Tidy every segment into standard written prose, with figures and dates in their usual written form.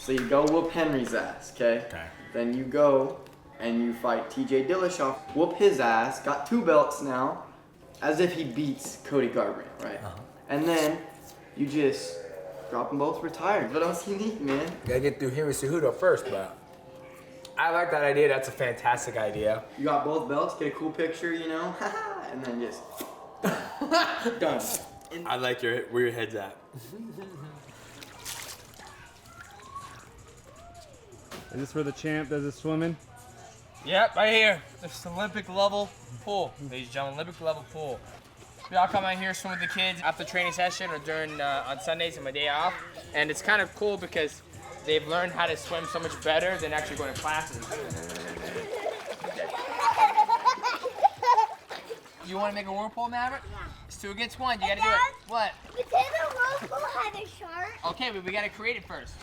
So you go whoop Henry's ass, okay? Okay. Then you go and you fight TJ Dillashaw, whoop his ass, got 2 belts now, as if he beats Cody Garbrandt, right? And then you just drop them both retired. What else you need, man? You gotta get through Henry Cejudo first, but I like that idea. That's a fantastic idea. You got both belts, get a cool picture, you know, and then just done. I like where your head's at. Is this where the champ does his swimming? Yep, right here. This Olympic level pool, ladies and gentlemen, Olympic level pool. We all come out here, swim with the kids after training session or during on Sundays and my day off. And it's kind of cool because they've learned how to swim so much better than actually going to classes. You want to make a whirlpool, Maverick? It's 2 against 1. You got to do it. What? You say the whirlpool had a shark? Okay, but we got to create it first.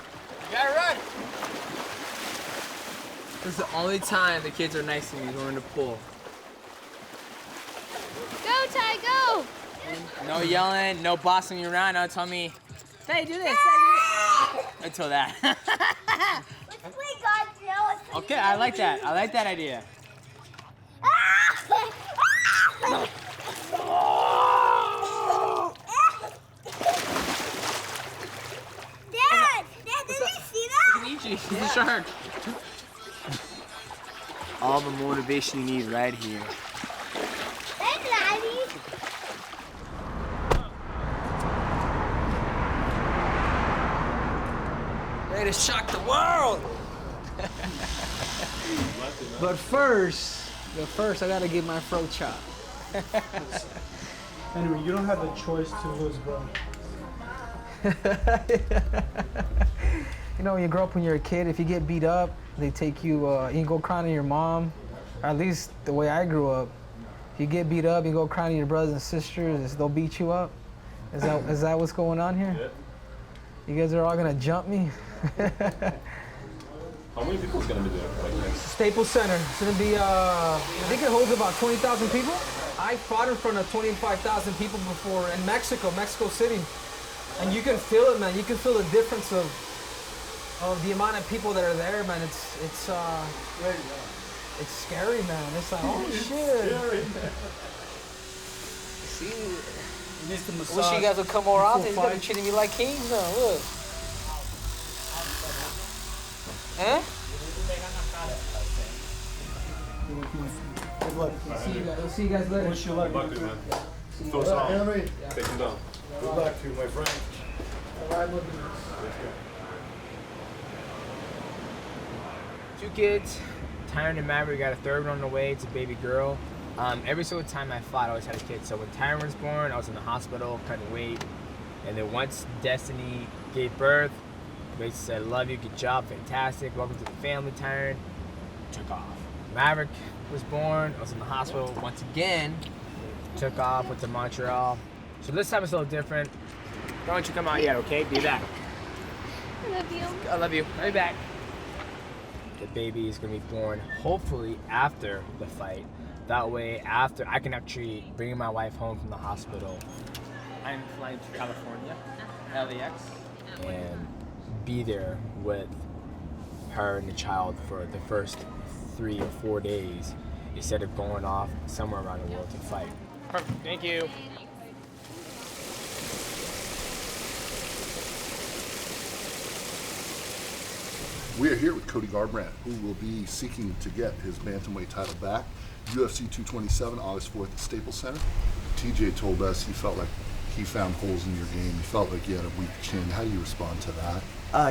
You got to run. This is the only time the kids are nice to me going in the pool. Go, Ty, go! No yelling, no bossing you around. No telling me, hey, do this. Until that. Let's play Godzilla. Okay, I like that. I like that idea. Dad, did you see that? He's a shark. All the motivation you need right here. Hey, Daddy. Ready to shock the world. But first, I gotta get my throat chopped. Henry, you don't have a choice to lose, bro. You know, when you grow up when you're a kid, if you get beat up, they take you, you can go cry to your mom. Or at least the way I grew up. If you get beat up, you go cry to your brothers and sisters, they'll beat you up. Is that what's going on here? Yeah. You guys are all gonna jump me? How many people is gonna be there? Staples Center. It's gonna be, I think it holds about 20,000 people. I fought in front of 25,000 people before in Mexico City. And you can feel it, man. You can feel the difference of the amount of people that are there, man. It's scary, man. It's like, oh shit. See, I wish you guys would come more often. He's gonna be treating me like kings now. Look. Huh? Good luck. We'll see you guys later. Wish you luck. Good luck, dude, man. Throw some out. Henry, Take him down. good luck to you, my friend. Two kids, Tyron and Maverick got a 3rd one on the way. It's a baby girl. Every single time I fought, I always had a kid. So when Tyron was born, I was in the hospital, cutting weight. And then once Destiny gave birth, they said, love you, good job, fantastic. Welcome to the family, Tyron. Took off. Maverick was born. I was in the hospital once again. Took off, went to Montreal. So this time it's a little different. Don't want you to come out yet, okay? Be back. I love you. I love you. I'll be back. The baby is going to be born hopefully after the fight. That way, after, I can actually bring my wife home from the hospital. I'm flying to California, LAX, and be there with her and the child for the first 3 or 4 days instead of going off somewhere around the world to fight. Perfect. Thank you. We are here with Cody Garbrandt, who will be seeking to get his Bantamweight title back. UFC 227, August 4th at Staples Center. TJ told us he felt like he found holes in your game. He felt like you had a weak chin. How do you respond to that?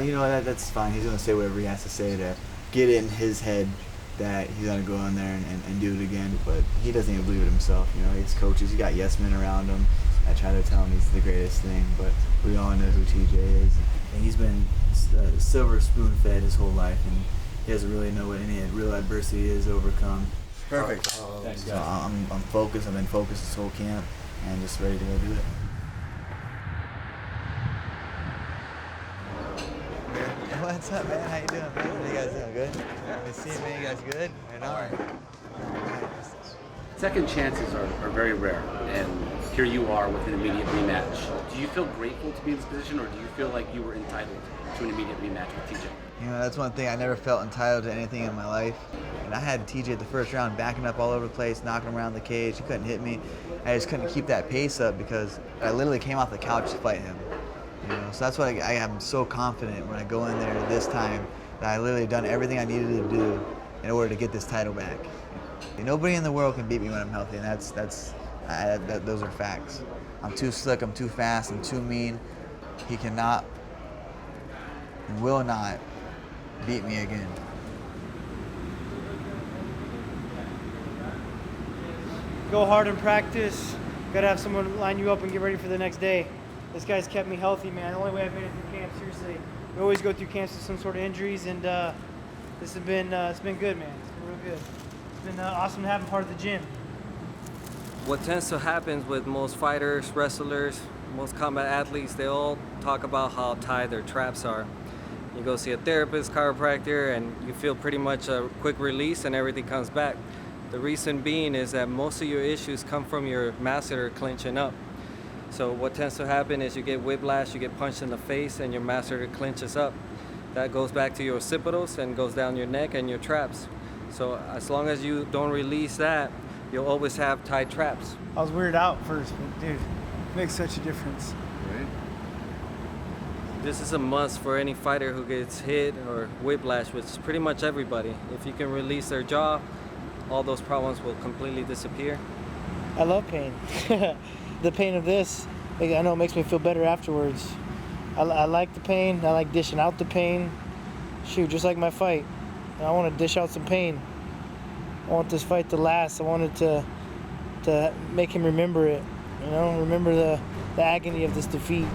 You know, that's fine. He's going to say whatever he has to say to get it in his head that he's going to go in there and do it again. But he doesn't even believe it himself. You know, his coaches, he got yes men around him. I try to tell him he's the greatest thing, but we all know who TJ is. And he's been silver spoon fed his whole life, and he doesn't really know what any real adversity is to overcome. Perfect. Thanks, guys. So I'm focused. I've been focused this whole camp and just ready to go do it. What's up, man? How you doing, man? How you guys doing? Good? Good to see you, man. You guys good? Right on. Second chances are very rare, and here you are with an immediate rematch. Do you feel grateful to be in this position, or do you feel like you were entitled to an immediate rematch with TJ? You know, that's one thing. I never felt entitled to anything in my life. And I had TJ the first round backing up all over the place, knocking him around the cage. He couldn't hit me. I just couldn't keep that pace up because I literally came off the couch to fight him. You know, so that's why I am so confident when I go in there this time that I literally done everything I needed to do in order to get this title back. Nobody in the world can beat me when I'm healthy, and those are facts. I'm too slick, I'm too fast, I'm too mean. He cannot and will not beat me again. Go hard in practice. Gotta have someone line you up and get ready for the next day. This guy's kept me healthy, man. The only way I've made it through camp, seriously. We always go through camps with some sort of injuries, and this has been it's been good, man. It's been real good. It's been awesome to have him part of the gym. What tends to happen with most fighters, wrestlers, most combat athletes, they all talk about how tight their traps are. You go see a therapist, chiropractor, and you feel pretty much a quick release and everything comes back. The reason being is that most of your issues come from your masseter clenching up. So what tends to happen is you get whiplash, you get punched in the face, and your masseter clenches up. That goes back to your occipitals and goes down your neck and your traps. So as long as you don't release that, you'll always have tight traps. I was weirded out first, but dude, it makes such a difference. Right. This is a must for any fighter who gets hit or whiplash, which is pretty much everybody. If you can release their jaw, all those problems will completely disappear. I love pain. The pain of this, I know it makes me feel better afterwards. I like the pain. I like dishing out the pain. Shoot, just like my fight. I want to dish out some pain. I want this fight to last. I wanted to make him remember it. You know, remember the agony of this defeat.